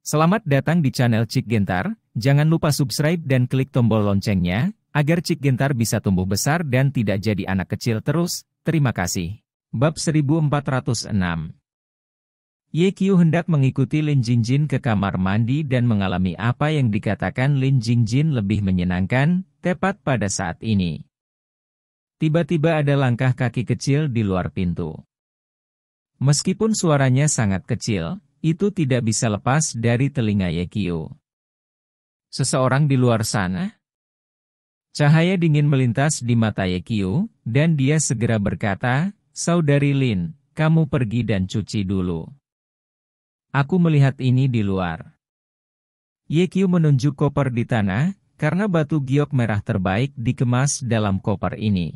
Selamat datang di channel Cik Gentar, jangan lupa subscribe dan klik tombol loncengnya, agar Cik Gentar bisa tumbuh besar dan tidak jadi anak kecil terus, terima kasih. Bab 1406. Ye Qiu hendak mengikuti Lin Jingjin ke kamar mandi dan mengalami apa yang dikatakan Lin Jingjin lebih menyenangkan, tepat pada saat ini. Tiba-tiba ada langkah kaki kecil di luar pintu. Meskipun suaranya sangat kecil, itu tidak bisa lepas dari telinga Ye Qiu. Seseorang di luar sana? Cahaya dingin melintas di mata Ye Qiu, dan dia segera berkata, "Saudari Lin, kamu pergi dan cuci dulu. Aku melihat ini di luar." Ye Qiu menunjuk koper di tanah, karena batu giok merah terbaik dikemas dalam koper ini.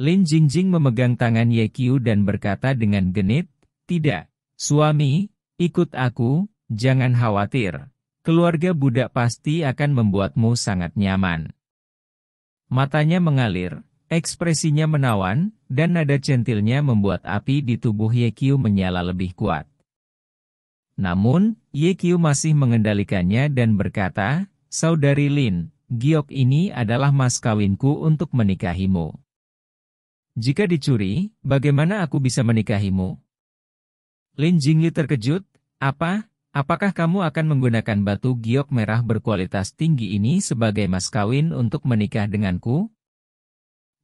Lin Jingjing memegang tangan Ye Qiu dan berkata dengan genit, "Tidak. Suami, ikut aku, jangan khawatir. Keluarga budak pasti akan membuatmu sangat nyaman." Matanya mengalir, ekspresinya menawan, dan nada centilnya membuat api di tubuh Ye Qiu menyala lebih kuat. Namun, Ye Qiu masih mengendalikannya dan berkata, "Saudari Lin, giok ini adalah mas kawinku untuk menikahimu. Jika dicuri, bagaimana aku bisa menikahimu?" Lin Jingli terkejut, Apakah kamu akan menggunakan batu giok merah berkualitas tinggi ini sebagai mas kawin untuk menikah denganku?"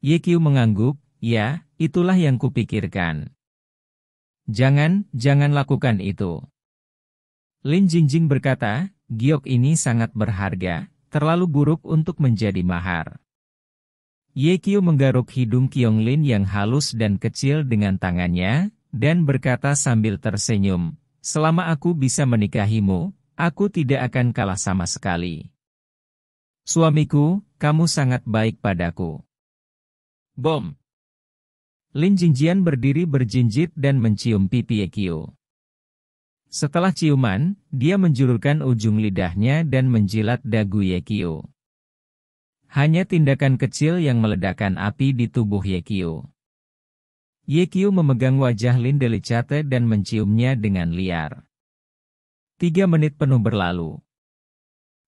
Ye Qiu mengangguk, "Ya, itulah yang kupikirkan." Jangan lakukan itu." Lin Jingjing berkata, "Giok ini sangat berharga, terlalu buruk untuk menjadi mahar." Ye Qiu menggaruk hidung Qionglin yang halus dan kecil dengan tangannya, dan berkata sambil tersenyum, "Selama aku bisa menikahimu, aku tidak akan kalah sama sekali. Suamiku, kamu sangat baik padaku." Bom! Lin Jingjian berdiri berjinjit dan mencium pipi Ye Qiu. Setelah ciuman, dia menjulurkan ujung lidahnya dan menjilat dagu Ye Qiu. Hanya tindakan kecil yang meledakkan api di tubuh Ye Qiu. Ye Qiu memegang wajah Lin Delicate dan menciumnya dengan liar. 3 menit penuh berlalu.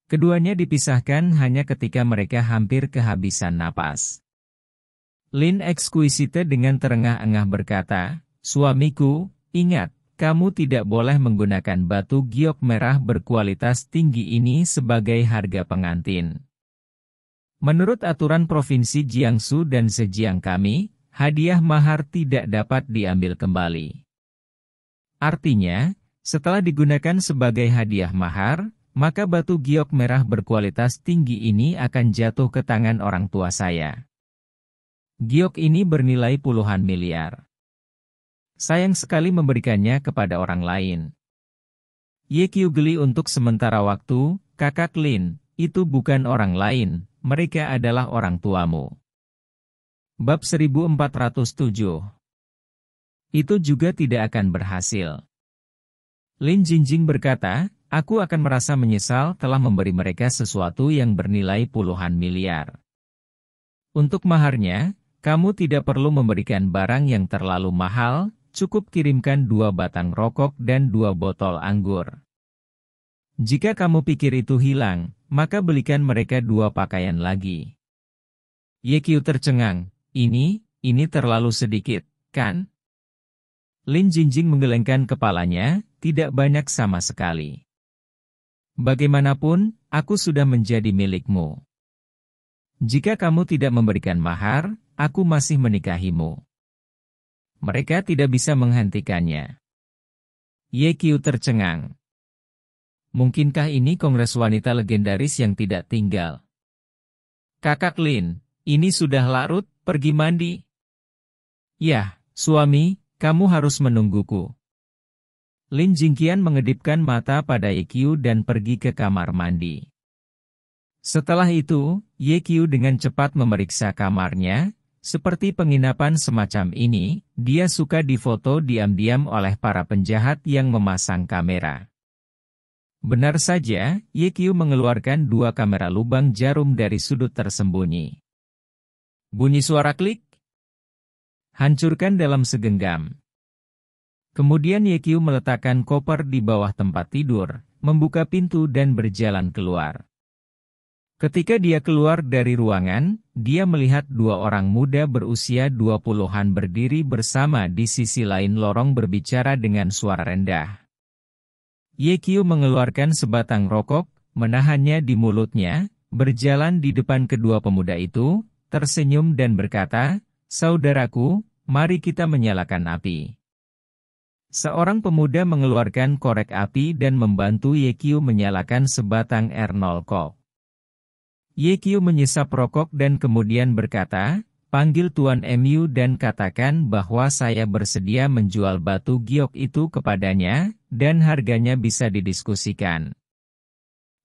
Keduanya dipisahkan hanya ketika mereka hampir kehabisan napas. Lin Exquisite dengan terengah-engah berkata, "Suamiku, ingat, kamu tidak boleh menggunakan batu giok merah berkualitas tinggi ini sebagai harga pengantin. Menurut aturan Provinsi Jiangsu dan Zhejiang kami, hadiah mahar tidak dapat diambil kembali. Artinya, setelah digunakan sebagai hadiah mahar, maka batu giok merah berkualitas tinggi ini akan jatuh ke tangan orang tua saya. Giok ini bernilai puluhan miliar. Sayang sekali memberikannya kepada orang lain." Ye Qiu geli untuk sementara waktu, "Kakak Lin, itu bukan orang lain, mereka adalah orang tuamu." Bab 1407. Itu juga tidak akan berhasil. Lin Jingjing berkata, "Aku akan merasa menyesal telah memberi mereka sesuatu yang bernilai puluhan miliar. Untuk maharnya, kamu tidak perlu memberikan barang yang terlalu mahal, cukup kirimkan 2 batang rokok dan 2 botol anggur. Jika kamu pikir itu hilang, maka belikan mereka 2 pakaian lagi." Ye Qiu tercengang. Ini terlalu sedikit, kan? Lin Jingjing menggelengkan kepalanya, "Tidak banyak sama sekali. Bagaimanapun, aku sudah menjadi milikmu. Jika kamu tidak memberikan mahar, aku masih menikahimu." Mereka tidak bisa menghentikannya. Ye Qiu tercengang. Mungkinkah ini kongres wanita legendaris yang tidak tinggal? "Kakak Lin, ini sudah larut, pergi mandi." "Yah, suami, kamu harus menungguku." Lin Jingqian mengedipkan mata pada Ye Qiu dan pergi ke kamar mandi. Setelah itu, Ye Qiu dengan cepat memeriksa kamarnya. Seperti penginapan semacam ini, dia suka difoto diam-diam oleh para penjahat yang memasang kamera. Benar saja, Ye Qiu mengeluarkan 2 kamera lubang jarum dari sudut tersembunyi. Bunyi suara klik. Hancurkan dalam segenggam. Kemudian Ye-Kyu meletakkan koper di bawah tempat tidur, membuka pintu dan berjalan keluar. Ketika dia keluar dari ruangan, dia melihat dua orang muda berusia 20-an berdiri bersama di sisi lain lorong berbicara dengan suara rendah. Ye-Kyu mengeluarkan sebatang rokok, menahannya di mulutnya, berjalan di depan kedua pemuda itu, tersenyum dan berkata, "Saudaraku, mari kita menyalakan api." Seorang pemuda mengeluarkan korek api dan membantu Ye-Kyu menyalakan sebatang R0 kok. Ye-Kyu menyesap rokok dan kemudian berkata, "Panggil Tuan Mu dan katakan bahwa saya bersedia menjual batu giok itu kepadanya, dan harganya bisa didiskusikan."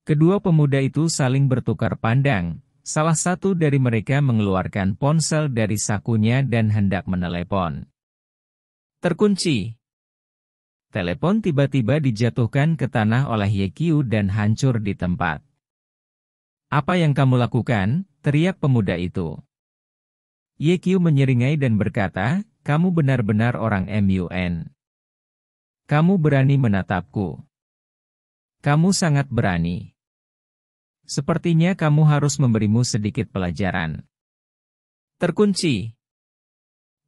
Kedua pemuda itu saling bertukar pandang. Salah satu dari mereka mengeluarkan ponsel dari sakunya dan hendak menelepon. Terkunci. Telepon tiba-tiba dijatuhkan ke tanah oleh Ye-Kyu dan hancur di tempat. "Apa yang kamu lakukan?" teriak pemuda itu. Ye-Kyu menyeringai dan berkata, "Kamu benar-benar orang MUN. Kamu berani menatapku. Kamu sangat berani. Sepertinya kamu harus memberimu sedikit pelajaran." "Terkunci!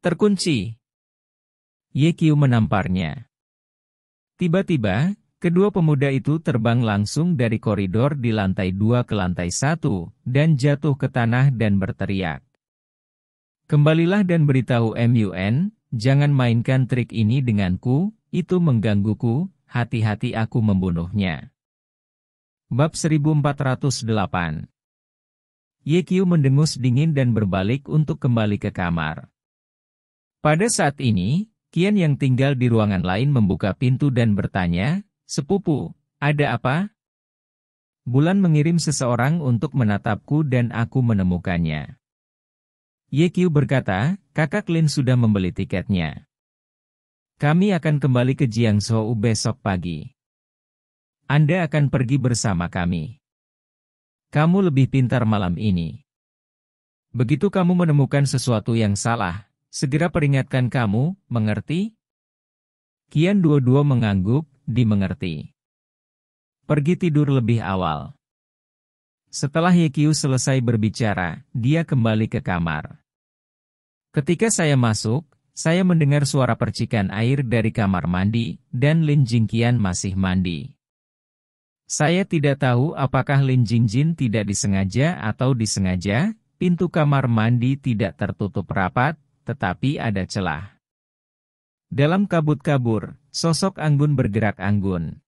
Terkunci!" Ye-Kyu menamparnya. Tiba-tiba, kedua pemuda itu terbang langsung dari koridor di lantai 2 ke lantai 1, dan jatuh ke tanah dan berteriak. "Kembalilah dan beritahu MUN, jangan mainkan trik ini denganku, itu menggangguku, hati-hati aku membunuhnya." Bab 1408. Ye-Kyu mendengus dingin dan berbalik untuk kembali ke kamar. Pada saat ini, Qian yang tinggal di ruangan lain membuka pintu dan bertanya, "Sepupu, ada apa?" "Bulan mengirim seseorang untuk menatapku dan aku menemukannya." Ye-Kyu berkata, "Kakak Lin sudah membeli tiketnya. Kami akan kembali ke Jiangzhou besok pagi. Anda akan pergi bersama kami. Kamu lebih pintar malam ini. Begitu kamu menemukan sesuatu yang salah, segera peringatkan kamu, mengerti?" Qian dua-dua mengangguk, dimengerti. "Pergi tidur lebih awal." Setelah Ye-Kyu selesai berbicara, dia kembali ke kamar. "Ketika saya masuk, saya mendengar suara percikan air dari kamar mandi, dan Lin Jingqian masih mandi. Saya tidak tahu apakah Lin Jingjin tidak disengaja atau disengaja, pintu kamar mandi tidak tertutup rapat, tetapi ada celah. Dalam kabut-kabur, sosok Anggun bergerak anggun."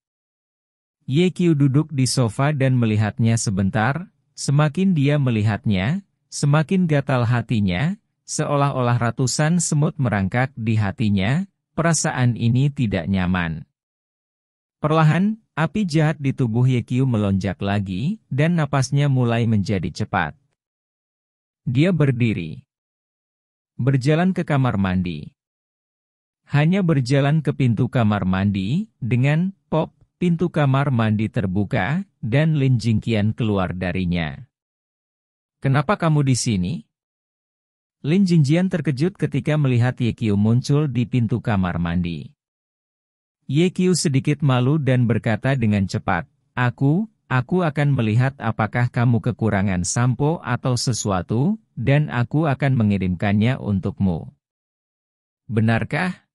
Ye-Kyu duduk di sofa dan melihatnya sebentar, semakin dia melihatnya, semakin gatal hatinya, seolah-olah ratusan semut merangkak di hatinya, perasaan ini tidak nyaman. Perlahan, api jahat di tubuh Ye-Kyu melonjak lagi, dan napasnya mulai menjadi cepat. Dia berdiri. Berjalan ke kamar mandi. Hanya berjalan ke pintu kamar mandi, dengan pop, pintu kamar mandi terbuka, dan Lin Jingqian keluar darinya. "Kenapa kamu di sini?" Lin Jingqian terkejut ketika melihat Ye-Kyu muncul di pintu kamar mandi. Ye-Kyu sedikit malu dan berkata dengan cepat, Aku akan melihat apakah kamu kekurangan sampo atau sesuatu, dan aku akan mengirimkannya untukmu." "Benarkah?"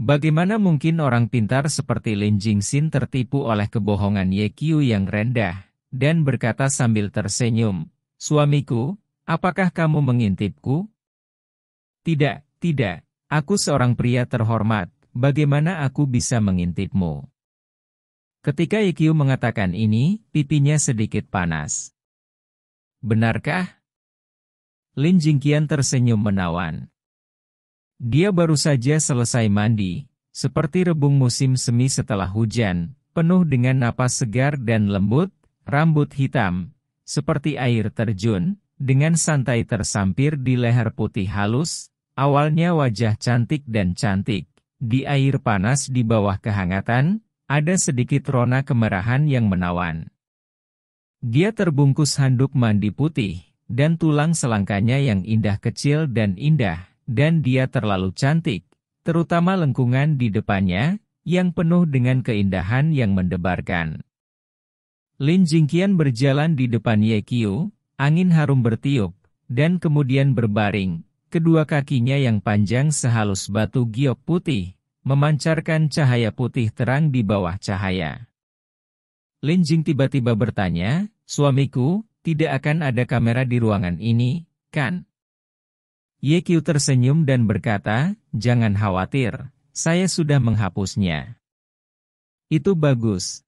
Bagaimana mungkin orang pintar seperti Lin Jingxin tertipu oleh kebohongan Ye-Kyu yang rendah, dan berkata sambil tersenyum, "Suamiku, apakah kamu mengintipku?" Tidak, aku seorang pria terhormat, bagaimana aku bisa mengintipmu?" Ketika Ye-Kyu mengatakan ini, pipinya sedikit panas. "Benarkah?" Lin Jingqian tersenyum menawan. Dia baru saja selesai mandi, seperti rebung musim semi setelah hujan, penuh dengan napas segar dan lembut, rambut hitam, seperti air terjun, dengan santai tersampir di leher putih halus, awalnya wajah cantik dan cantik, di air panas di bawah kehangatan, ada sedikit rona kemerahan yang menawan. Dia terbungkus handuk mandi putih, dan tulang selangkanya yang indah kecil dan indah, dan dia terlalu cantik, terutama lengkungan di depannya, yang penuh dengan keindahan yang mendebarkan. Lin Jingqian berjalan di depan Ye Qiu, angin harum bertiup, dan kemudian berbaring, kedua kakinya yang panjang sehalus batu giok putih, memancarkan cahaya putih terang di bawah cahaya. Lin Jing tiba-tiba bertanya, "Suamiku, tidak akan ada kamera di ruangan ini, kan?" Ye Qiu tersenyum dan berkata, "Jangan khawatir, saya sudah menghapusnya." "Itu bagus."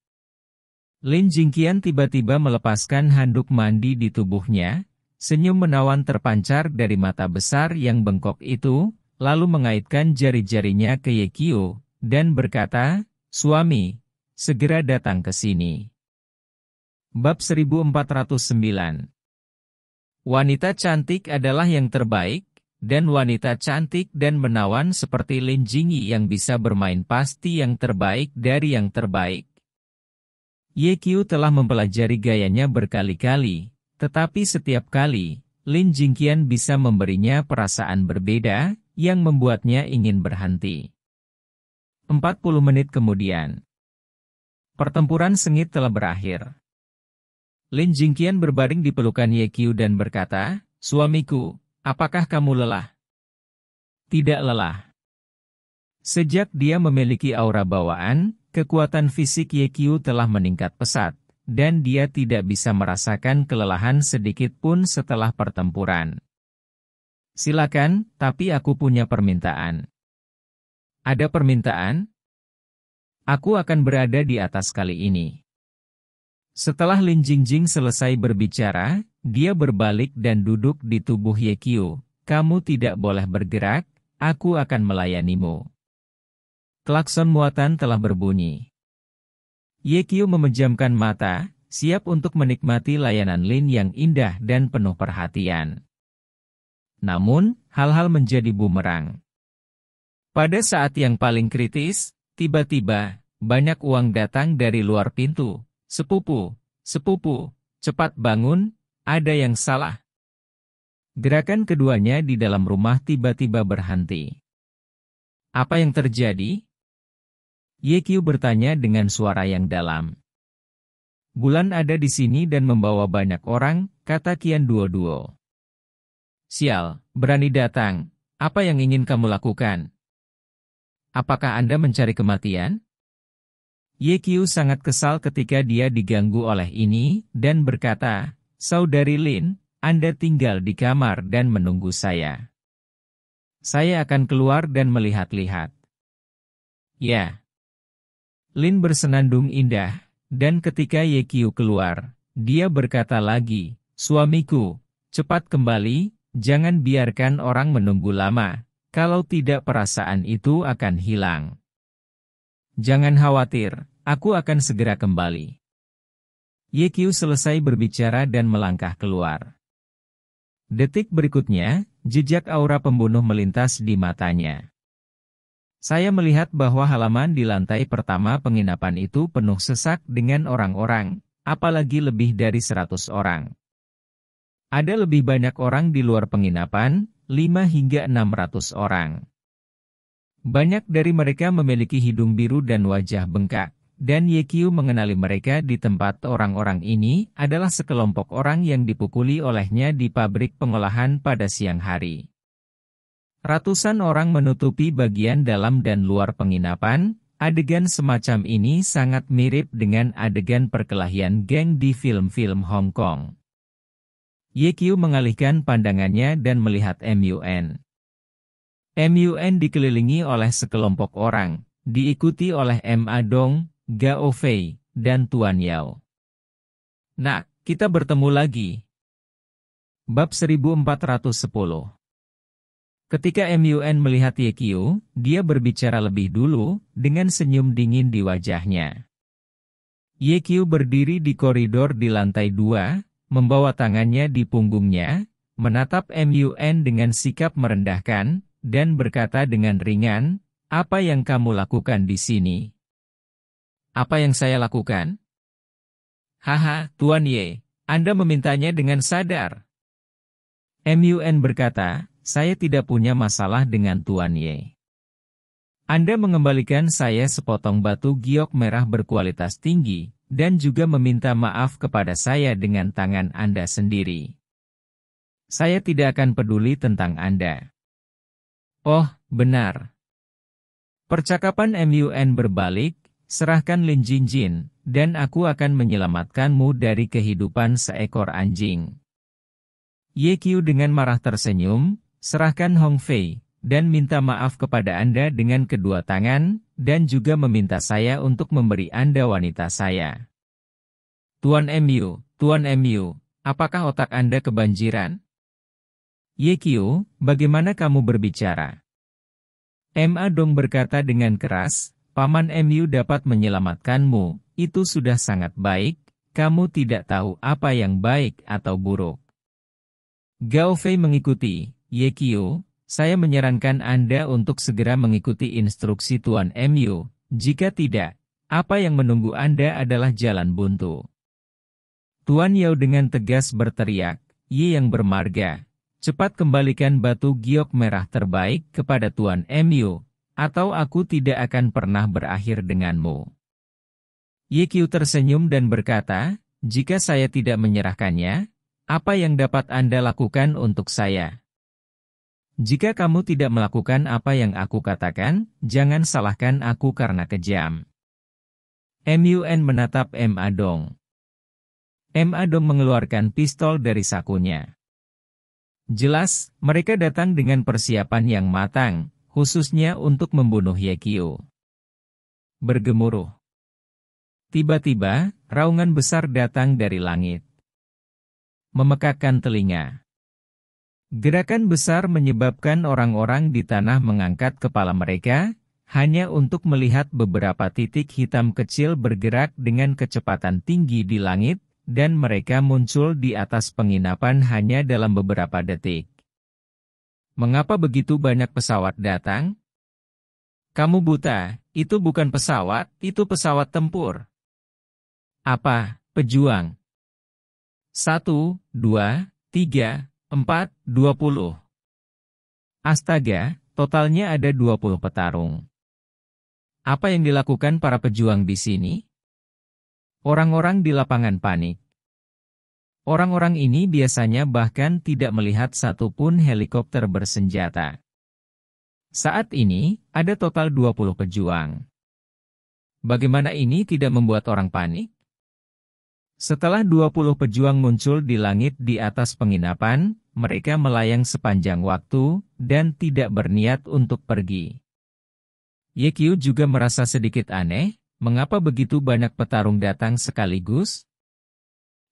Lin Jingqian tiba-tiba melepaskan handuk mandi di tubuhnya, senyum menawan terpancar dari mata besar yang bengkok itu, lalu mengaitkan jari-jarinya ke Ye Qiu, dan berkata, "Suami, segera datang ke sini." Bab 1409. Wanita cantik adalah yang terbaik, dan wanita cantik dan menawan seperti Lin Jingyi yang bisa bermain pasti yang terbaik dari yang terbaik. Ye Qiu telah mempelajari gayanya berkali-kali, tetapi setiap kali, Lin Jingqian bisa memberinya perasaan berbeda, yang membuatnya ingin berhenti. 40 menit kemudian, pertempuran sengit telah berakhir. Lin Jingqian berbaring di pelukan Ye Qiu dan berkata, "Suamiku, apakah kamu lelah?" "Tidak lelah." Sejak dia memiliki aura bawaan, kekuatan fisik Ye Qiu telah meningkat pesat, dan dia tidak bisa merasakan kelelahan sedikit pun setelah pertempuran. "Silakan, tapi aku punya permintaan." "Ada permintaan?" "Aku akan berada di atas kali ini." Setelah Lin Jingjing selesai berbicara, dia berbalik dan duduk di tubuh Ye Qiu. "Kamu tidak boleh bergerak, aku akan melayanimu." Klakson muatan telah berbunyi. Ye Qiu memejamkan mata, siap untuk menikmati layanan Lin yang indah dan penuh perhatian. Namun, hal-hal menjadi bumerang. Pada saat yang paling kritis, tiba-tiba, banyak uang datang dari luar pintu. "Sepupu, sepupu, cepat bangun, ada yang salah." Gerakan keduanya di dalam rumah tiba-tiba berhenti. "Apa yang terjadi?" Ye Qiu bertanya dengan suara yang dalam. "Bulan ada di sini dan membawa banyak orang," kata Qian Duo-Duo. "Sial, berani datang, apa yang ingin kamu lakukan? Apakah Anda mencari kematian?" Ye Qiu sangat kesal ketika dia diganggu oleh ini, dan berkata, "Saudari Lin, Anda tinggal di kamar dan menunggu saya. Saya akan keluar dan melihat-lihat." "Ya." Lin bersenandung indah, dan ketika Ye Qiu keluar, dia berkata lagi, "Suamiku, cepat kembali, jangan biarkan orang menunggu lama, kalau tidak perasaan itu akan hilang." "Jangan khawatir, aku akan segera kembali." Ye Qiu selesai berbicara dan melangkah keluar. Detik berikutnya, jejak aura pembunuh melintas di matanya. "Saya melihat bahwa halaman di lantai pertama penginapan itu penuh sesak dengan orang-orang, apalagi lebih dari 100 orang. Ada lebih banyak orang di luar penginapan, 5 hingga 600 orang. Banyak dari mereka memiliki hidung biru dan wajah bengkak, dan Ye Qiu mengenali mereka di tempat orang-orang ini adalah sekelompok orang yang dipukuli olehnya di pabrik pengolahan pada siang hari. Ratusan orang menutupi bagian dalam dan luar penginapan. Adegan semacam ini sangat mirip dengan adegan perkelahian geng di film-film Hong Kong. Ye Qiu mengalihkan pandangannya dan melihat MUN. MUN dikelilingi oleh sekelompok orang, diikuti oleh Ma Dong, Gao Fei, dan Tuan Yao. "Nak, kita bertemu lagi." Bab 1410. Ketika MUN melihat Ye Qiu, dia berbicara lebih dulu, dengan senyum dingin di wajahnya. Ye Qiu berdiri di koridor di lantai 2, membawa tangannya di punggungnya, menatap MUN dengan sikap merendahkan, dan berkata dengan ringan, "Apa yang kamu lakukan di sini?" "Apa yang saya lakukan?" "Haha, Tuan Ye, Anda memintanya dengan sadar." MUN berkata, "Saya tidak punya masalah dengan Tuan Ye." Anda mengembalikan saya sepotong batu giok merah berkualitas tinggi, dan juga meminta maaf kepada saya dengan tangan Anda sendiri. Saya tidak akan peduli tentang Anda. Oh, benar. Percakapan MUN berbalik, serahkan Lin Jinjin, dan aku akan menyelamatkanmu dari kehidupan seekor anjing. Ye Qiu dengan marah tersenyum, serahkan Hong Fei, dan minta maaf kepada Anda dengan kedua tangan, dan juga meminta saya untuk memberi Anda wanita saya. Tuan MU, apakah otak Anda kebanjiran? Ye Qiu, bagaimana kamu berbicara? Ma Dong berkata dengan keras, Paman MU dapat menyelamatkanmu, itu sudah sangat baik, kamu tidak tahu apa yang baik atau buruk. Gao Fei mengikuti, Ye Qiu, saya menyarankan Anda untuk segera mengikuti instruksi Tuan MU, jika tidak, apa yang menunggu Anda adalah jalan buntu. Tuan Yao dengan tegas berteriak, Ye yang bermarga, cepat kembalikan batu giok merah terbaik kepada Tuan MU, atau aku tidak akan pernah berakhir denganmu. Ye Qiu tersenyum dan berkata, jika saya tidak menyerahkannya, apa yang dapat Anda lakukan untuk saya? Jika kamu tidak melakukan apa yang aku katakan, jangan salahkan aku karena kejam. MUN menatap Ma Dong. Ma Dong mengeluarkan pistol dari sakunya. Jelas, mereka datang dengan persiapan yang matang, khususnya untuk membunuh Ye Qiu. Bergemuruh. Tiba-tiba, raungan besar datang dari langit. Memekakkan telinga. Gerakan besar menyebabkan orang-orang di tanah mengangkat kepala mereka, hanya untuk melihat beberapa titik hitam kecil bergerak dengan kecepatan tinggi di langit, dan mereka muncul di atas penginapan hanya dalam beberapa detik. Mengapa begitu banyak pesawat datang? Kamu buta, itu bukan pesawat, itu pesawat tempur. Apa, pejuang? 1, 2, 3, 4, 20. Astaga, totalnya ada 20 petarung. Apa yang dilakukan para pejuang di sini? Orang-orang di lapangan panik. Orang-orang ini biasanya bahkan tidak melihat satupun helikopter bersenjata. Saat ini, ada total 20 pejuang. Bagaimana ini tidak membuat orang panik? Setelah 20 pejuang muncul di langit di atas penginapan, mereka melayang sepanjang waktu, dan tidak berniat untuk pergi. Ye Qiu juga merasa sedikit aneh, mengapa begitu banyak petarung datang sekaligus?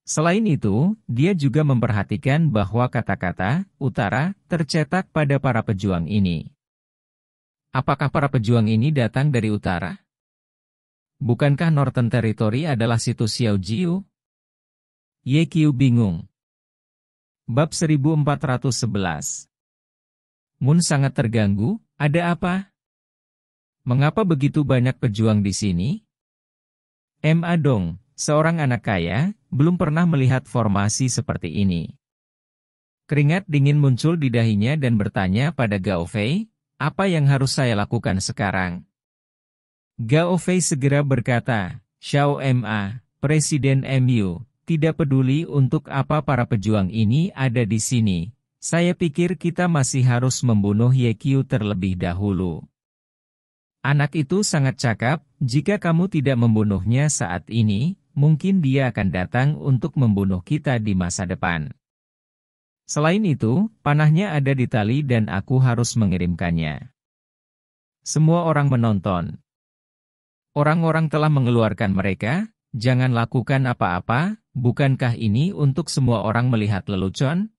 Selain itu, dia juga memperhatikan bahwa kata-kata "utara" tercetak pada para pejuang ini. Apakah para pejuang ini datang dari utara? Bukankah Northern Territory adalah situs Xiao Jiu? Ye Qiu bingung. Bab 1411. Mun sangat terganggu, ada apa? Mengapa begitu banyak pejuang di sini? Ma Dong, seorang anak kaya, belum pernah melihat formasi seperti ini. Keringat dingin muncul di dahinya dan bertanya pada Gao Fei, apa yang harus saya lakukan sekarang? Gao Fei segera berkata, Xiao Ma, Presiden MU, tidak peduli untuk apa para pejuang ini ada di sini, saya pikir kita masih harus membunuh Ye Qiu terlebih dahulu. Anak itu sangat cakap, jika kamu tidak membunuhnya saat ini, mungkin dia akan datang untuk membunuh kita di masa depan. Selain itu, panahnya ada di tali dan aku harus mengirimkannya. Semua orang menonton. Orang-orang telah mengeluarkan mereka, jangan lakukan apa-apa, bukankah ini untuk semua orang melihat lelucon?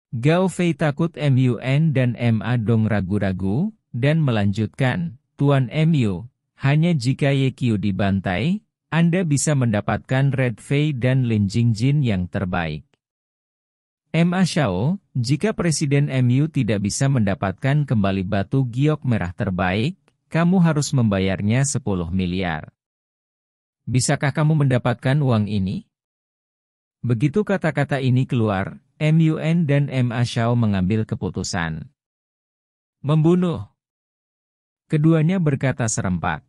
Gao Fei takut MUN dan Ma Dong ragu-ragu, dan melanjutkan, Tuan MU, hanya jika Ye Qiu dibantai, Anda bisa mendapatkan Red Fei dan Lin Jingjin yang terbaik. Ma Xiao, jika Presiden MU tidak bisa mendapatkan kembali batu giok merah terbaik, kamu harus membayarnya 10 miliar. Bisakah kamu mendapatkan uang ini? Begitu kata-kata ini keluar, MUN dan Ma Xiao mengambil keputusan. Membunuh. Keduanya berkata serempak.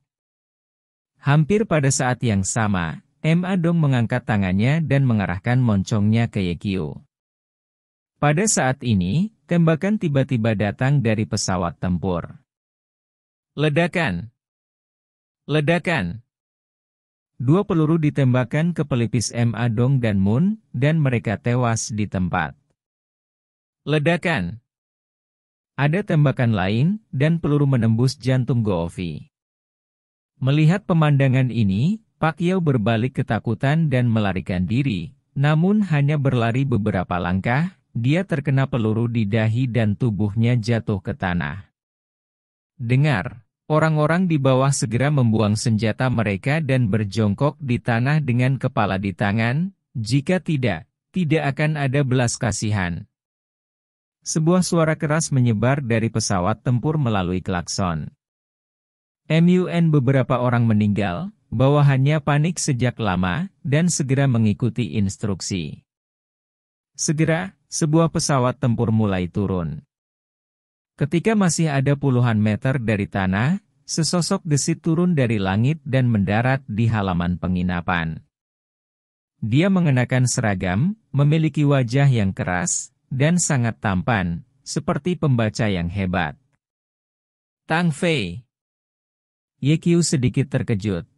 Hampir pada saat yang sama, Ma Dong mengangkat tangannya dan mengarahkan moncongnya ke Ye Qiu. Pada saat ini, tembakan tiba-tiba datang dari pesawat tempur. Ledakan! Ledakan! 2 peluru ditembakkan ke pelipis Ma Dong dan Moon, dan mereka tewas di tempat. Ledakan! Ada tembakan lain, dan peluru menembus jantung Go Ovi. Melihat pemandangan ini, Pak Yao berbalik ketakutan dan melarikan diri, namun hanya berlari beberapa langkah, dia terkena peluru di dahi dan tubuhnya jatuh ke tanah. Dengar, orang-orang di bawah segera membuang senjata mereka dan berjongkok di tanah dengan kepala di tangan, jika tidak akan ada belas kasihan. Sebuah suara keras menyebar dari pesawat tempur melalui klakson. MUN beberapa orang meninggal, bawahannya panik sejak lama, dan segera mengikuti instruksi. Segera, sebuah pesawat tempur mulai turun. Ketika masih ada puluhan meter dari tanah, sesosok gesit turun dari langit dan mendarat di halaman penginapan. Dia mengenakan seragam, memiliki wajah yang keras, dan sangat tampan, seperti pembaca yang hebat. Tang Fei. Ye Qiu sedikit terkejut.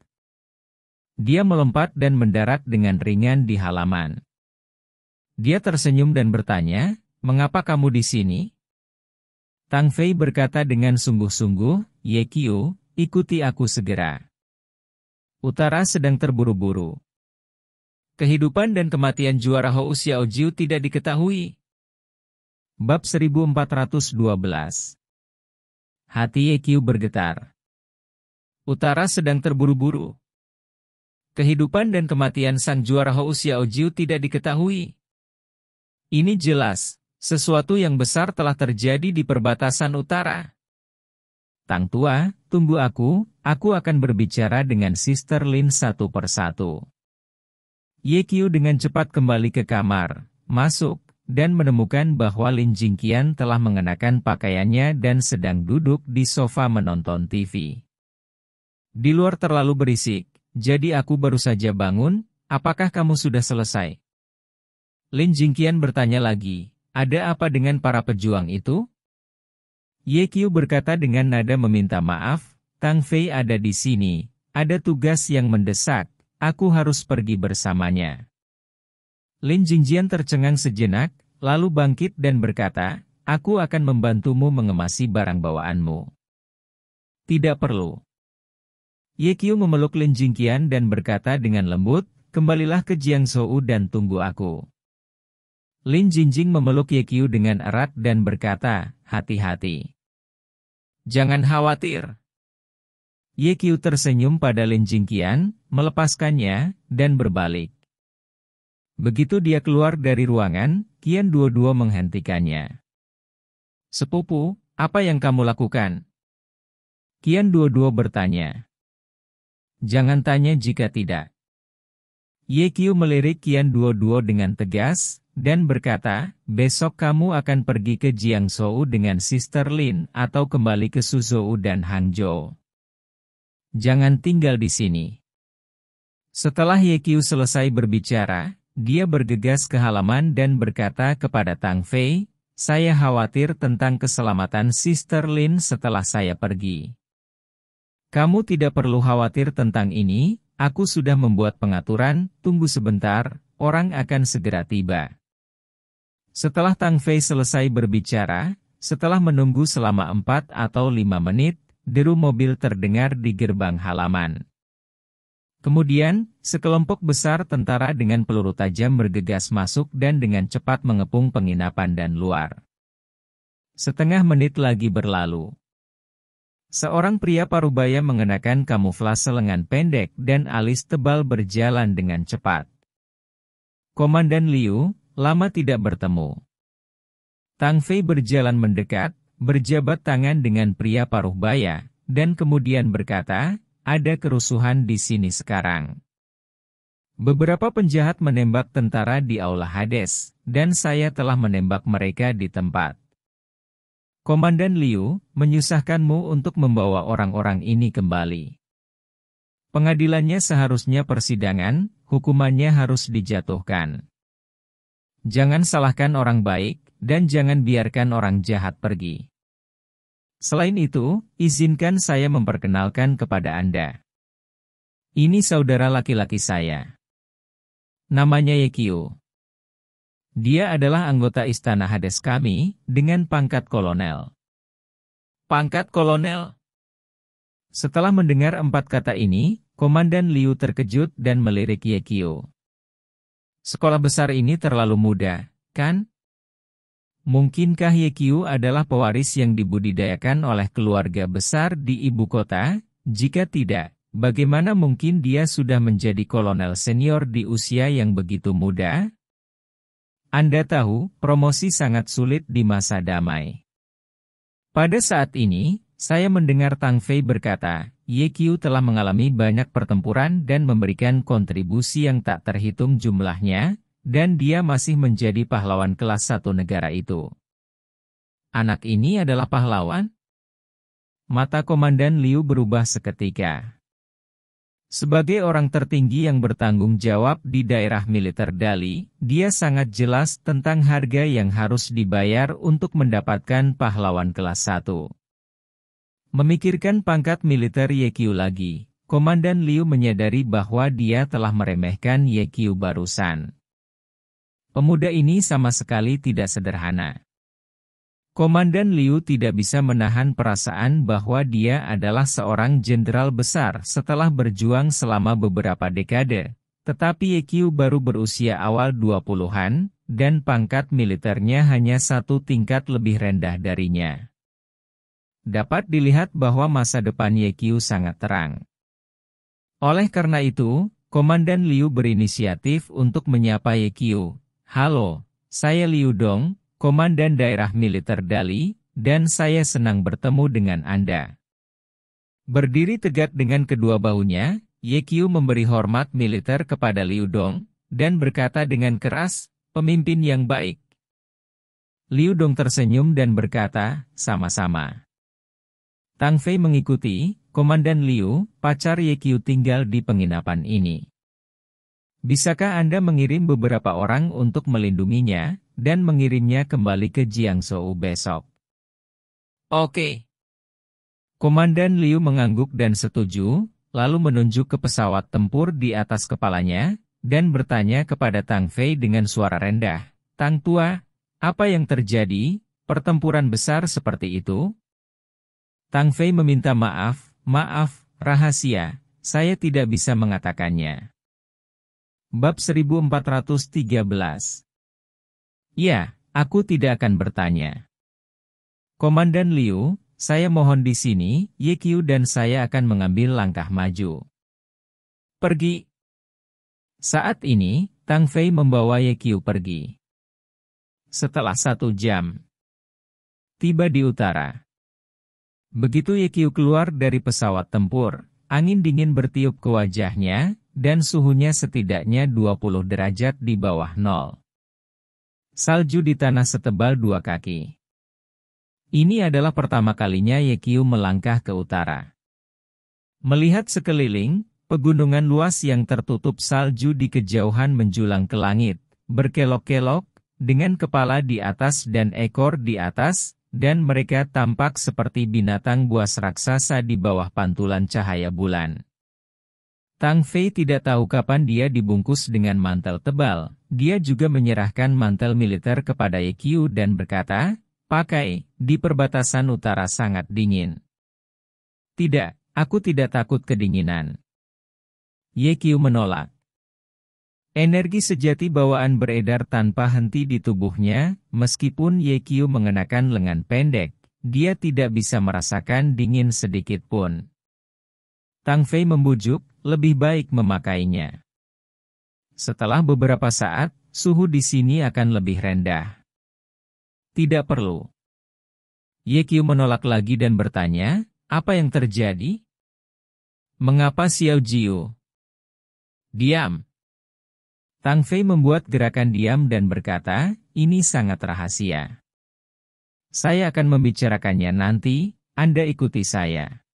Dia melompat dan mendarat dengan ringan di halaman. Dia tersenyum dan bertanya, "Mengapa kamu di sini?" Tang Fei berkata dengan sungguh-sungguh, "Ye Qiu, ikuti aku segera. Utara sedang terburu-buru. Kehidupan dan kematian juara Hou Xiaojiu tidak diketahui." Bab 1412. Hati Ye Qiu bergetar. Utara sedang terburu-buru. Kehidupan dan kematian sang juara Hou Xiaojiu tidak diketahui. Ini jelas, sesuatu yang besar telah terjadi di perbatasan utara. Tang Tua, tunggu aku akan berbicara dengan Sister Lin satu persatu. Ye Qiu dengan cepat kembali ke kamar, masuk, dan menemukan bahwa Lin Jingqian telah mengenakan pakaiannya dan sedang duduk di sofa menonton TV. Di luar terlalu berisik, jadi aku baru saja bangun, apakah kamu sudah selesai? Lin Jingqian bertanya lagi, ada apa dengan para pejuang itu? Ye Qiu berkata dengan nada meminta maaf, Tang Fei ada di sini, ada tugas yang mendesak, aku harus pergi bersamanya. Lin Jingqian tercengang sejenak, lalu bangkit dan berkata, aku akan membantumu mengemasi barang bawaanmu. Tidak perlu. Ye Qiu memeluk Lin Jingqian dan berkata dengan lembut, kembalilah ke Jiangzhou dan tunggu aku. Lin Jingjing memeluk Ye Qiu dengan erat dan berkata, hati-hati. Jangan khawatir. Ye Qiu tersenyum pada Lin Jingqian, melepaskannya, dan berbalik. Begitu dia keluar dari ruangan, Qian Duo menghentikannya. Sepupu, apa yang kamu lakukan? Qian Duo bertanya. Jangan tanya jika tidak. Ye Qiu melirik Qian Duo dengan tegas, dan berkata, besok kamu akan pergi ke Jiangzhou dengan Sister Lin atau kembali ke Suzhou dan Hangzhou. Jangan tinggal di sini. Setelah Ye Qiu selesai berbicara, dia bergegas ke halaman dan berkata kepada Tang Fei, saya khawatir tentang keselamatan Sister Lin setelah saya pergi. Kamu tidak perlu khawatir tentang ini, aku sudah membuat pengaturan, tunggu sebentar, orang akan segera tiba. Setelah Tang Fei selesai berbicara, setelah menunggu selama 4 atau 5 menit, deru mobil terdengar di gerbang halaman. Kemudian, sekelompok besar tentara dengan peluru tajam bergegas masuk dan dengan cepat mengepung penginapan dan luar. Setengah menit lagi berlalu. Seorang pria parubaya mengenakan kamuflase lengan pendek dan alis tebal berjalan dengan cepat. Komandan Liu, lama tidak bertemu. Tang Fei berjalan mendekat, berjabat tangan dengan pria parubaya, dan kemudian berkata, ada kerusuhan di sini sekarang. Beberapa penjahat menembak tentara di Aula Hades, dan saya telah menembak mereka di tempat. Komandan Liu, menyusahkanmu untuk membawa orang-orang ini kembali. Pengadilannya seharusnya persidangan, hukumannya harus dijatuhkan. Jangan salahkan orang baik, dan jangan biarkan orang jahat pergi. Selain itu, izinkan saya memperkenalkan kepada Anda. Ini saudara laki-laki saya. Namanya Ye Qiu. Dia adalah anggota Istana Hades kami, dengan pangkat kolonel. Pangkat kolonel? Setelah mendengar 4 kata ini, Komandan Liu terkejut dan melirik Ye Qiu. Sekolah besar ini terlalu muda, kan? Mungkinkah Ye Qiu adalah pewaris yang dibudidayakan oleh keluarga besar di ibu kota? Jika tidak, bagaimana mungkin dia sudah menjadi kolonel senior di usia yang begitu muda? Anda tahu, promosi sangat sulit di masa damai. Pada saat ini, saya mendengar Tang Fei berkata, Ye Qiu telah mengalami banyak pertempuran dan memberikan kontribusi yang tak terhitung jumlahnya, dan dia masih menjadi pahlawan kelas 1 negara itu. Anak ini adalah pahlawan? Mata Komandan Liu berubah seketika. Sebagai orang tertinggi yang bertanggung jawab di daerah militer Dali, dia sangat jelas tentang harga yang harus dibayar untuk mendapatkan pahlawan kelas 1. Memikirkan pangkat militer Ye Qiu lagi, Komandan Liu menyadari bahwa dia telah meremehkan Ye Qiu barusan. Pemuda ini sama sekali tidak sederhana. Komandan Liu tidak bisa menahan perasaan bahwa dia adalah seorang jenderal besar setelah berjuang selama beberapa dekade, tetapi Ye Qiu baru berusia awal 20-an, dan pangkat militernya hanya 1 tingkat lebih rendah darinya. Dapat dilihat bahwa masa depan Ye Qiu sangat terang. Oleh karena itu, Komandan Liu berinisiatif untuk menyapa Ye Qiu. Halo, saya Liu Dong, Komandan Daerah Militer Dali, dan saya senang bertemu dengan Anda. Berdiri tegak dengan kedua bahunya, Ye Qiu memberi hormat militer kepada Liu Dong, dan berkata dengan keras, pemimpin yang baik. Liu Dong tersenyum dan berkata, sama-sama. Tang Fei mengikuti, Komandan Liu, pacar Ye Qiu tinggal di penginapan ini. Bisakah Anda mengirim beberapa orang untuk melindunginya, dan mengirimnya kembali ke Jiangzhou besok? Oke. Komandan Liu mengangguk dan setuju, lalu menunjuk ke pesawat tempur di atas kepalanya, dan bertanya kepada Tang Fei dengan suara rendah, Tang Tua, apa yang terjadi, pertempuran besar seperti itu? Tang Fei meminta maaf, rahasia, saya tidak bisa mengatakannya. Bab 1413. Ya, aku tidak akan bertanya. Komandan Liu, saya mohon di sini, Ye Qiu dan saya akan mengambil langkah maju. Pergi. Saat ini, Tang Fei membawa Ye Qiu pergi. Setelah 1 jam, tiba di utara. Begitu Ye Qiu keluar dari pesawat tempur, angin dingin bertiup ke wajahnya, dan suhunya setidaknya 20 derajat di bawah nol. Salju di tanah setebal 2 kaki. Ini adalah pertama kalinya Ye Qiu melangkah ke utara. Melihat sekeliling, pegunungan luas yang tertutup salju di kejauhan menjulang ke langit, berkelok-kelok, dengan kepala di atas dan ekor di atas, dan mereka tampak seperti binatang buas raksasa di bawah pantulan cahaya bulan. Tang Fei tidak tahu kapan dia dibungkus dengan mantel tebal. Dia juga menyerahkan mantel militer kepada Ye Qiu dan berkata, pakai, di perbatasan utara sangat dingin. Tidak, aku tidak takut kedinginan. Ye Qiu menolak. Energi sejati bawaan beredar tanpa henti di tubuhnya, meskipun Ye Qiu mengenakan lengan pendek, dia tidak bisa merasakan dingin sedikit pun. Tang Fei membujuk, lebih baik memakainya. Setelah beberapa saat, suhu di sini akan lebih rendah. Tidak perlu. Ye Qiu menolak lagi dan bertanya, apa yang terjadi? Mengapa Xiao Jiu? Diam. Tang Fei membuat gerakan diam dan berkata, ini sangat rahasia. Saya akan membicarakannya nanti, Anda ikuti saya.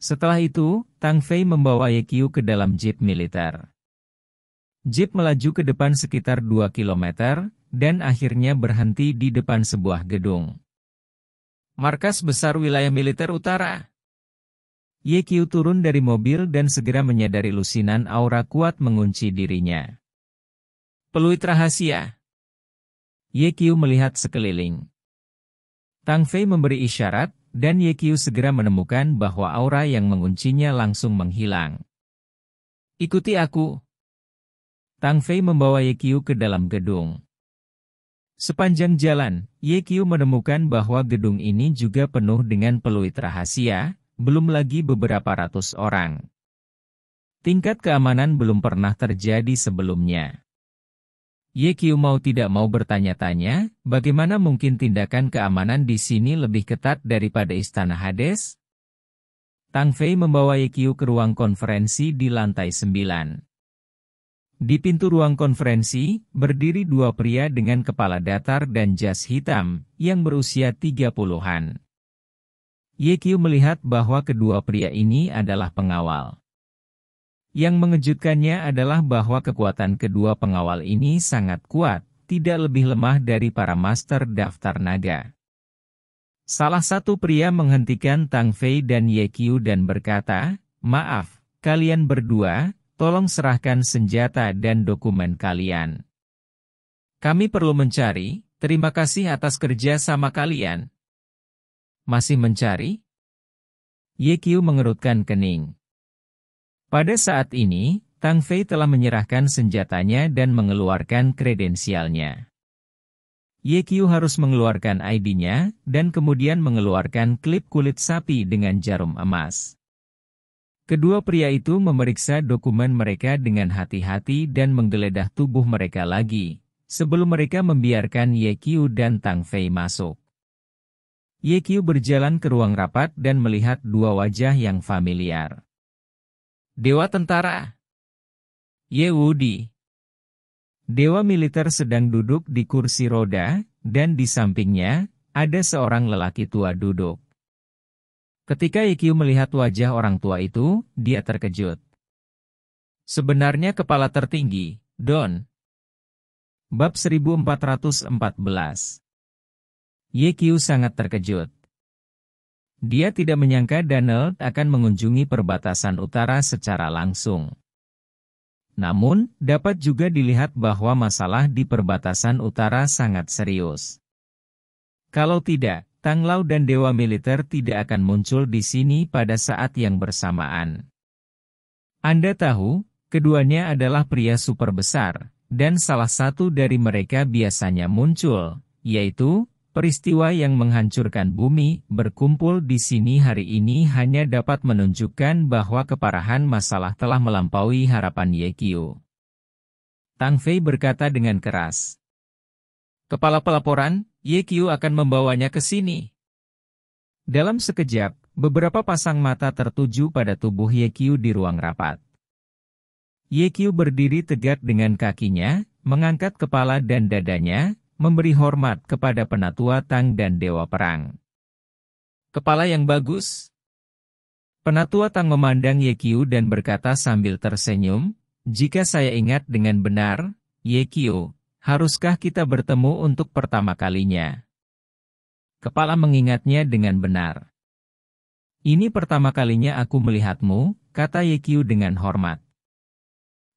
Setelah itu, Tang Fei membawa Ye Qiu ke dalam jeep militer. Jeep melaju ke depan sekitar 2 kilometer, dan akhirnya berhenti di depan sebuah gedung. Markas Besar Wilayah Militer Utara. Ye Qiu turun dari mobil dan segera menyadari lusinan aura kuat mengunci dirinya. Peluit rahasia. Ye Qiu melihat sekeliling. Tang Fei memberi isyarat, dan Ye Qiu segera menemukan bahwa aura yang menguncinya langsung menghilang. Ikuti aku. Tang Fei membawa Ye Qiu ke dalam gedung. Sepanjang jalan, Ye Qiu menemukan bahwa gedung ini juga penuh dengan peluit rahasia, belum lagi beberapa ratus orang. Tingkat keamanan belum pernah terjadi sebelumnya. Ye Qiu mau tidak mau bertanya-tanya, bagaimana mungkin tindakan keamanan di sini lebih ketat daripada Istana Hades? Tang Fei membawa Ye Qiu ke ruang konferensi di lantai 9. Di pintu ruang konferensi, berdiri dua pria dengan kepala datar dan jas hitam, yang berusia 30-an. Ye Qiu melihat bahwa kedua pria ini adalah pengawal. Yang mengejutkannya adalah bahwa kekuatan kedua pengawal ini sangat kuat, tidak lebih lemah dari para master daftar naga. Salah satu pria menghentikan Tang Fei dan Ye Qiu dan berkata, "Maaf, kalian berdua, tolong serahkan senjata dan dokumen kalian. Kami perlu mencari, terima kasih atas kerja sama kalian." Masih mencari? Ye Qiu mengerutkan kening. Pada saat ini, Tang Fei telah menyerahkan senjatanya dan mengeluarkan kredensialnya. Ye Qiu harus mengeluarkan ID-nya, dan kemudian mengeluarkan klip kulit sapi dengan jarum emas. Kedua pria itu memeriksa dokumen mereka dengan hati-hati dan menggeledah tubuh mereka lagi, sebelum mereka membiarkan Ye Qiu dan Tang Fei masuk. Ye Qiu berjalan ke ruang rapat dan melihat dua wajah yang familiar. Dewa Tentara. Ye Wudi. Dewa militer sedang duduk di kursi roda, dan di sampingnya, ada seorang lelaki tua duduk. Ketika Ye Qiu melihat wajah orang tua itu, dia terkejut. Sebenarnya kepala tertinggi, Don. Bab 1414. Ye Qiu sangat terkejut. Dia tidak menyangka Daniel akan mengunjungi perbatasan utara secara langsung. Namun, dapat juga dilihat bahwa masalah di perbatasan utara sangat serius. Kalau tidak, Tang Lao dan Dewa Militer tidak akan muncul di sini pada saat yang bersamaan. Anda tahu, keduanya adalah pria super besar, dan salah satu dari mereka biasanya muncul, yaitu peristiwa yang menghancurkan bumi, berkumpul di sini hari ini hanya dapat menunjukkan bahwa keparahan masalah telah melampaui harapan Ye Qiu. Tang Fei berkata dengan keras. Kepala pelaporan, Ye Qiu akan membawanya ke sini. Dalam sekejap, beberapa pasang mata tertuju pada tubuh Ye Qiu di ruang rapat. Ye Qiu berdiri tegak dengan kakinya, mengangkat kepala dan dadanya, memberi hormat kepada Penatua Tang dan Dewa Perang. Kepala yang bagus. Penatua Tang memandang Ye Qiu dan berkata sambil tersenyum, jika saya ingat dengan benar, Ye Qiu, haruskah kita bertemu untuk pertama kalinya? Kepala mengingatnya dengan benar. Ini pertama kalinya aku melihatmu, kata Ye Qiu dengan hormat.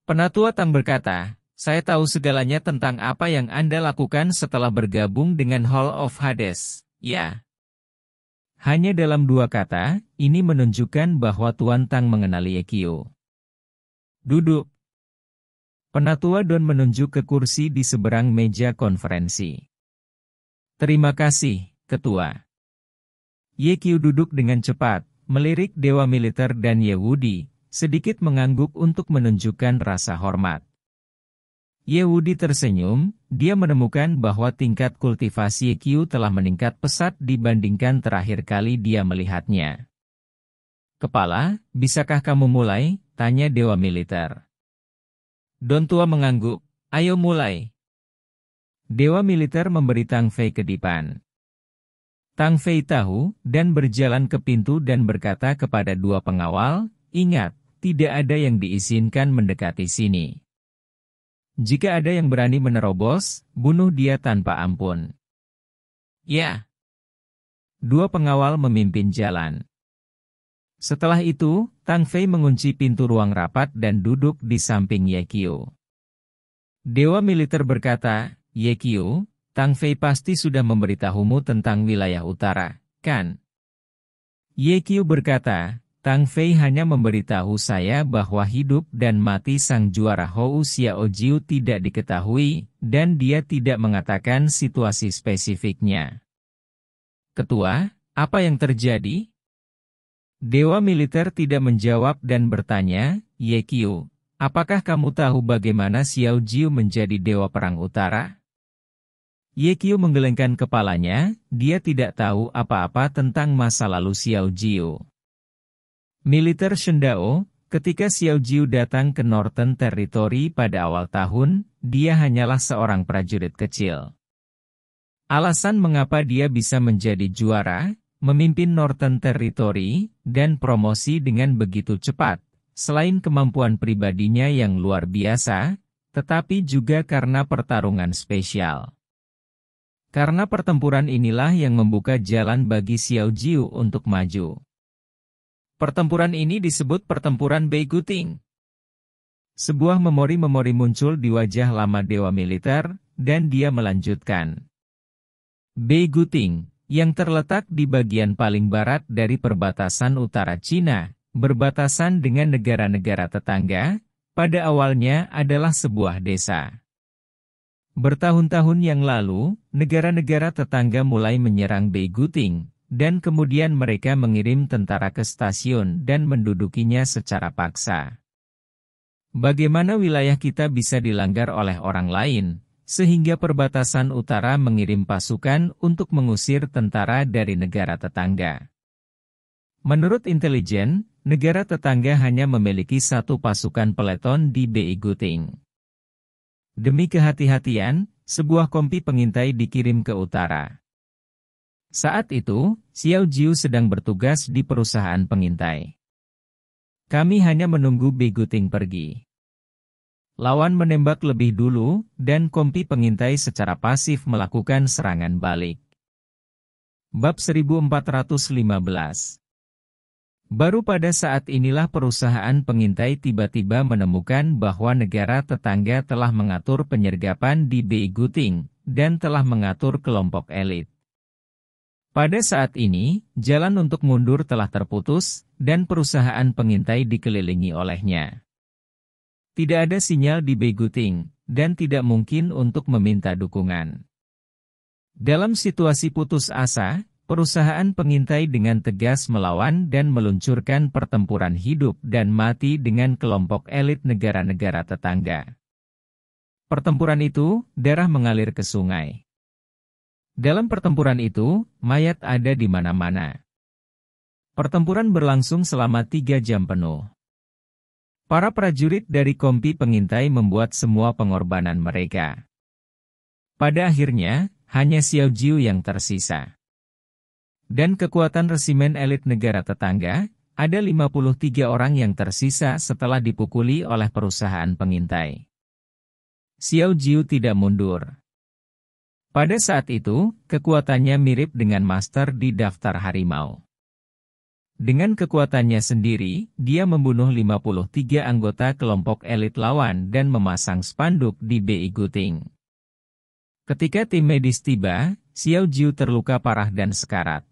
Penatua Tang berkata, saya tahu segalanya tentang apa yang Anda lakukan setelah bergabung dengan Hall of Hades, ya. Hanya dalam dua kata, ini menunjukkan bahwa Tuan Tang mengenali Ye Qiu. Duduk. Penatua Don menunjuk ke kursi di seberang meja konferensi. Terima kasih, Ketua. Ye Qiu duduk dengan cepat, melirik Dewa Militer dan Ye Wudi, sedikit mengangguk untuk menunjukkan rasa hormat. Ye Wudi tersenyum, dia menemukan bahwa tingkat kultivasi Ye Qiu telah meningkat pesat dibandingkan terakhir kali dia melihatnya. Kepala, bisakah kamu mulai? Tanya Dewa Militer. Don Tua mengangguk, ayo mulai. Dewa Militer memberi Tang Fei kedipan. Tang Fei tahu, dan berjalan ke pintu dan berkata kepada dua pengawal, "Ingat, tidak ada yang diizinkan mendekati sini. Jika ada yang berani menerobos, bunuh dia tanpa ampun." "Ya." Dua pengawal memimpin jalan. Setelah itu, Tang Fei mengunci pintu ruang rapat dan duduk di samping Ye Qiu. Dewa militer berkata, "Ye Qiu, Tang Fei pasti sudah memberitahumu tentang wilayah utara, kan?" Ye Qiu berkata, "Tang Fei hanya memberitahu saya bahwa hidup dan mati sang juara Hou Xiao Jiu tidak diketahui, dan dia tidak mengatakan situasi spesifiknya." "Ketua, apa yang terjadi?" Dewa militer tidak menjawab dan bertanya, "Ye Qiu, apakah kamu tahu bagaimana Xiao Jiu menjadi dewa perang utara?" Ye Qiu menggelengkan kepalanya, dia tidak tahu apa-apa tentang masa lalu Xiao Jiu. Militer Shendao, ketika Xiao Jiu datang ke Northern Territory pada awal tahun, dia hanyalah seorang prajurit kecil. Alasan mengapa dia bisa menjadi juara, memimpin Northern Territory, dan promosi dengan begitu cepat, selain kemampuan pribadinya yang luar biasa, tetapi juga karena pertarungan spesial. Karena pertempuran inilah yang membuka jalan bagi Xiao Jiu untuk maju. Pertempuran ini disebut pertempuran Beiguting. Sebuah memori-memori muncul di wajah lama dewa militer, dan dia melanjutkan. Beiguting, yang terletak di bagian paling barat dari perbatasan utara Cina, berbatasan dengan negara-negara tetangga, pada awalnya adalah sebuah desa. Bertahun-tahun yang lalu, negara-negara tetangga mulai menyerang Beiguting, dan kemudian mereka mengirim tentara ke stasiun dan mendudukinya secara paksa. Bagaimana wilayah kita bisa dilanggar oleh orang lain, sehingga perbatasan utara mengirim pasukan untuk mengusir tentara dari negara tetangga? Menurut intelijen, negara tetangga hanya memiliki satu pasukan peleton di Beiguting. Demi kehati-hatian, sebuah kompi pengintai dikirim ke utara. Saat itu, Xiao Jiu sedang bertugas di perusahaan pengintai. "Kami hanya menunggu Beiguting pergi." Lawan menembak lebih dulu, dan kompi pengintai secara pasif melakukan serangan balik. Bab 1415. Baru pada saat inilah perusahaan pengintai tiba-tiba menemukan bahwa negara tetangga telah mengatur penyergapan di Beiguting, dan telah mengatur kelompok elit. Pada saat ini, jalan untuk mundur telah terputus, dan perusahaan pengintai dikelilingi olehnya. Tidak ada sinyal di Beiguting, dan tidak mungkin untuk meminta dukungan. Dalam situasi putus asa, perusahaan pengintai dengan tegas melawan dan meluncurkan pertempuran hidup dan mati dengan kelompok elit negara-negara tetangga. Pertempuran itu, darah mengalir ke sungai. Dalam pertempuran itu, mayat ada di mana-mana. Pertempuran berlangsung selama 3 jam penuh. Para prajurit dari kompi pengintai membuat semua pengorbanan mereka. Pada akhirnya, hanya Xiao Jiu yang tersisa. Dan kekuatan resimen elit negara tetangga, ada 53 orang yang tersisa setelah dipukuli oleh perusahaan pengintai. Xiao Jiu tidak mundur. Pada saat itu, kekuatannya mirip dengan master di daftar harimau. Dengan kekuatannya sendiri, dia membunuh 53 anggota kelompok elit lawan dan memasang spanduk di Beiguting. Ketika tim medis tiba, Xiao Jiu terluka parah dan sekarat.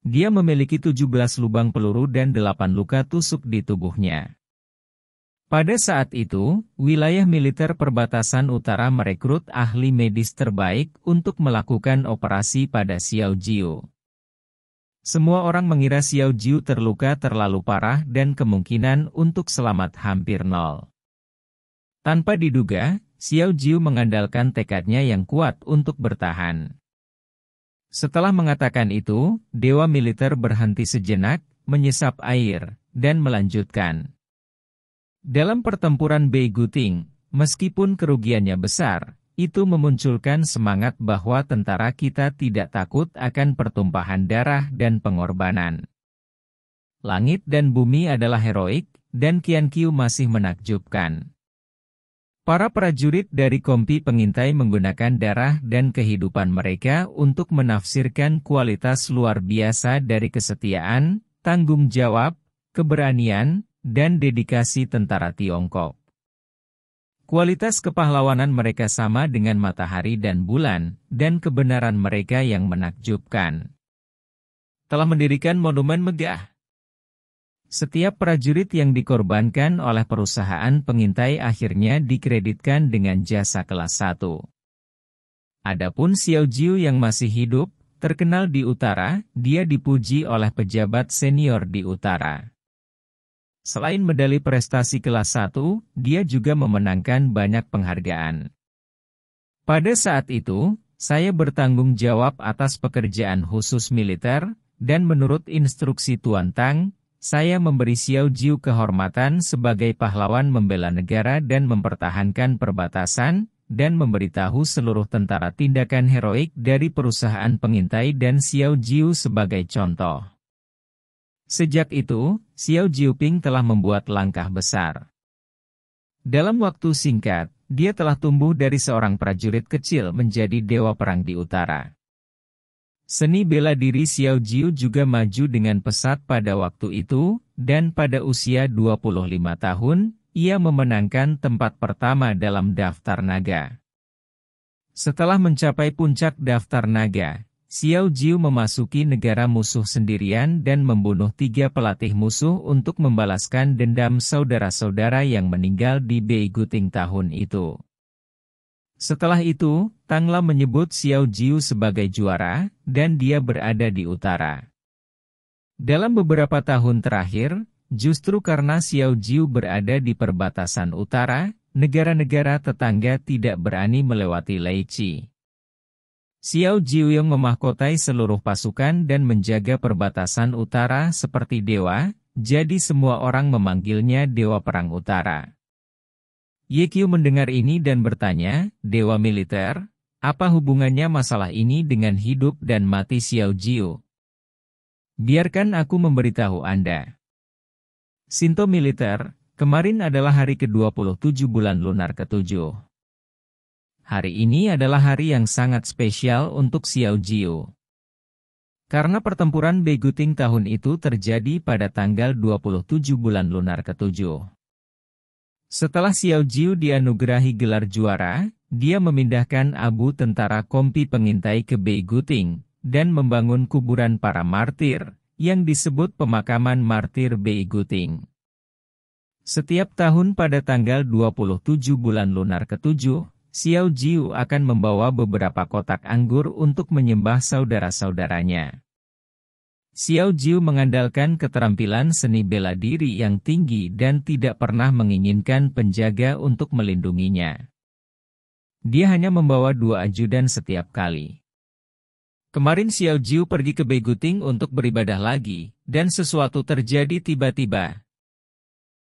Dia memiliki 17 lubang peluru dan 8 luka tusuk di tubuhnya. Pada saat itu, wilayah militer perbatasan utara merekrut ahli medis terbaik untuk melakukan operasi pada Xiao Jiu. Semua orang mengira Xiao Jiu terluka terlalu parah dan kemungkinan untuk selamat hampir nol. Tanpa diduga, Xiao Jiu mengandalkan tekadnya yang kuat untuk bertahan. Setelah mengatakan itu, dewa militer berhenti sejenak, menyesap air, dan melanjutkan. Dalam pertempuran Beiguting, meskipun kerugiannya besar, Itu memunculkan semangat bahwa tentara kita tidak takut akan pertumpahan darah dan pengorbanan. Langit dan bumi adalah heroik, dan Qian Qiu masih menakjubkan. Para prajurit dari kompi pengintai menggunakan darah dan kehidupan mereka untuk menafsirkan kualitas luar biasa dari kesetiaan, tanggung jawab, keberanian, dan dedikasi tentara Tiongkok. Kualitas kepahlawanan mereka sama dengan matahari dan bulan, dan kebenaran mereka yang menakjubkan. Telah mendirikan monumen megah. Setiap prajurit yang dikorbankan oleh perusahaan pengintai akhirnya dikreditkan dengan jasa kelas 1. Adapun Xiao Jiu yang masih hidup, terkenal di utara, dia dipuji oleh pejabat senior di utara. Selain medali prestasi kelas 1, dia juga memenangkan banyak penghargaan. Pada saat itu, saya bertanggung jawab atas pekerjaan khusus militer, dan menurut instruksi Tuan Tang, saya memberi Xiao Jiu kehormatan sebagai pahlawan membela negara dan mempertahankan perbatasan, dan memberitahu seluruh tentara tindakan heroik dari perusahaan pengintai dan Xiao Jiu sebagai contoh. Sejak itu, Xiao Jiuping telah membuat langkah besar. Dalam waktu singkat, dia telah tumbuh dari seorang prajurit kecil menjadi dewa perang di utara. Seni bela diri Xiao Jiu juga maju dengan pesat pada waktu itu, dan pada usia 25 tahun, ia memenangkan tempat pertama dalam daftar naga. Setelah mencapai puncak daftar naga, Xiao Jiu memasuki negara musuh sendirian dan membunuh 3 pelatih musuh untuk membalaskan dendam saudara-saudara yang meninggal di Beiguting tahun itu. Setelah itu, Tangla menyebut Xiao Jiu sebagai juara, dan dia berada di utara. Dalam beberapa tahun terakhir, justru karena Xiao Jiu berada di perbatasan utara, negara-negara tetangga tidak berani melewati Leiqi. Xiao Jiu yang memahkotai seluruh pasukan dan menjaga perbatasan utara seperti dewa, jadi semua orang memanggilnya Dewa Perang Utara. Ye Qiu mendengar ini dan bertanya, Dewa Militer, apa hubungannya masalah ini dengan hidup dan mati Xiao Jiu? Biarkan aku memberitahu Anda. Shinto Militer, kemarin adalah hari ke-27 bulan lunar ke-7. Hari ini adalah hari yang sangat spesial untuk Xiao Jiu. Karena pertempuran Beiguting tahun itu terjadi pada tanggal 27 bulan lunar ke-7. Setelah Xiao Jiu dianugerahi gelar juara, dia memindahkan abu tentara kompi pengintai ke Beiguting, dan membangun kuburan para martir, yang disebut pemakaman martir Beiguting. Setiap tahun pada tanggal 27 bulan lunar ke-7, Xiao Jiu akan membawa beberapa kotak anggur untuk menyembah saudara-saudaranya. Xiao Jiu mengandalkan keterampilan seni bela diri yang tinggi dan tidak pernah menginginkan penjaga untuk melindunginya. Dia hanya membawa 2 ajudan setiap kali. Kemarin Xiao Jiu pergi ke Beiguting untuk beribadah lagi, dan sesuatu terjadi tiba-tiba.